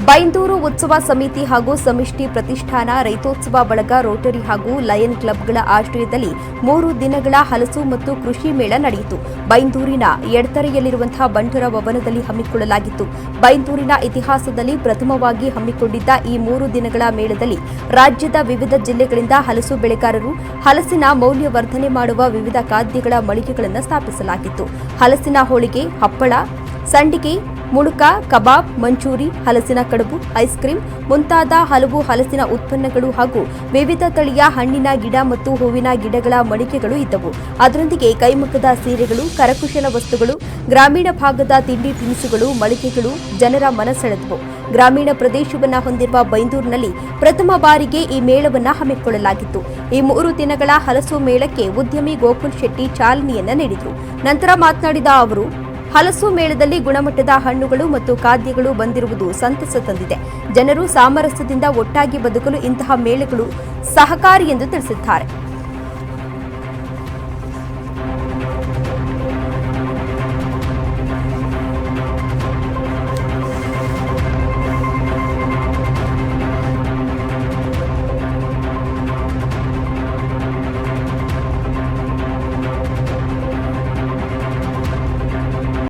ಬೈಂದೂರು ಉತ್ಸವ ಸಮಿತಿ ಹಾಗೂ ಸಮಿಷ್ಟಿ ಪ್ರತಿಷ್ಠಾನ ರೈತೋತ್ಸವ ಬಳಗ ರೋಟರಿ ಹಾಗೂ ಲಯನ್ ಕ್ಲಬ್ಗಳ ಆಶ್ರಯದಲ್ಲಿ 3 ದಿನಗಳ ಹಲಸು ಮತ್ತು ಕೃಷಿ ಮೇಳ ನಡೆಯಿತು. ಬೈಂದೂರಿನ ಎಡತರೆಯಲ್ಲಿರುವಂತಹ ಬಂಟರ ಭವನದಲ್ಲಿ ಹಮ್ಮಿಕೊಳ್ಳಲಾಗಿತ್ತು. ಬೈಂದೂರಿನ ಇತಿಹಾಸದಲ್ಲಿ ಪ್ರಥಮವಾಗಿ ಹಮ್ಮಿಕೊಂಡಿದ್ದ ಈ 3 ದಿನಗಳ ಮೇಳದಲ್ಲಿ ರಾಜ್ಯದ ವಿವಿಧ ಜಿಲ್ಲೆಗಳಿಂದ ಹಲಸು ಬೆಳೆಗಾರರು ಹಲಸಿನ ಮೌಲ್ಯವರ್ಧನೆ ಮಾಡುವ ವಿವಿಧ ಖಾದ್ಯಗಳ ಮಳಿಗೆಗಳನ್ನು ಸ್ಥಾಪಿಸಲಾಗಿತ್ತು. ಹಲಸಿನ ಹೋಳಿಗೆ, ಹಪ್ಪಳ, ಸಂಡಿಗೆ, ಮುಳುಕ, ಕಬಾಬ್, ಮಂಚೂರಿ, ಹಲಸಿನ ಕಡುಬು, ಐಸ್ ಕ್ರೀಂ ಮುಂತಾದ ಹಲವು ಹಲಸಿನ ಉತ್ಪನ್ನಗಳು ಹಾಗೂ ವಿವಿಧ ತಳಿಯ ಹಣ್ಣಿನ ಗಿಡ ಮತ್ತು ಹೂವಿನ ಗಿಡಗಳ ಮಳಿಗೆಗಳು ಇದ್ದವು. ಅದರೊಂದಿಗೆ ಕೈಮಗ್ಗದ ಸೀರೆಗಳು, ಕರಕುಶಲ ವಸ್ತುಗಳು, ಗ್ರಾಮೀಣ ಭಾಗದ ತಿಂಡಿ ತಿನಿಸುಗಳು ಮಳಿಗೆಗಳು ಜನರ ಮನಸೆಳೆದವು. ಗ್ರಾಮೀಣ ಪ್ರದೇಶವನ್ನು ಹೊಂದಿರುವ ಬೈಂದೂರಿನಲ್ಲಿ ಪ್ರಥಮ ಬಾರಿಗೆ ಈ ಮೇಳವನ್ನು ಹಮ್ಮಿಕೊಳ್ಳಲಾಗಿತ್ತು. ಈ 3 ದಿನಗಳ ಹಲಸು ಮೇಳಕ್ಕೆ ಉದ್ಯಮಿ ಗೋಕುಲ್ ಶೆಟ್ಟಿ ಚಾಲನೆಯನ್ನ ನೀಡಿದರು. ನಂತರ ಮಾತನಾಡಿದ ಅವರು, ಹಲಸು ಮೇಳದಲ್ಲಿ ಗುಣಮಟ್ಟದ ಹಣ್ಣುಗಳು ಮತ್ತು ಖಾದ್ಯಗಳು ಬಂದಿರುವುದು ಸಂತಸ ತಂದಿದೆ. ಜನರು ಸಾಮರಸ್ಯದಿಂದ ಒಟ್ಟಾಗಿ ಬದುಕಲು ಇಂತಹ ಮೇಳಗಳು ಸಹಕಾರಿ ಎಂದು ತಿಳಿಸಿದ್ದಾರೆ.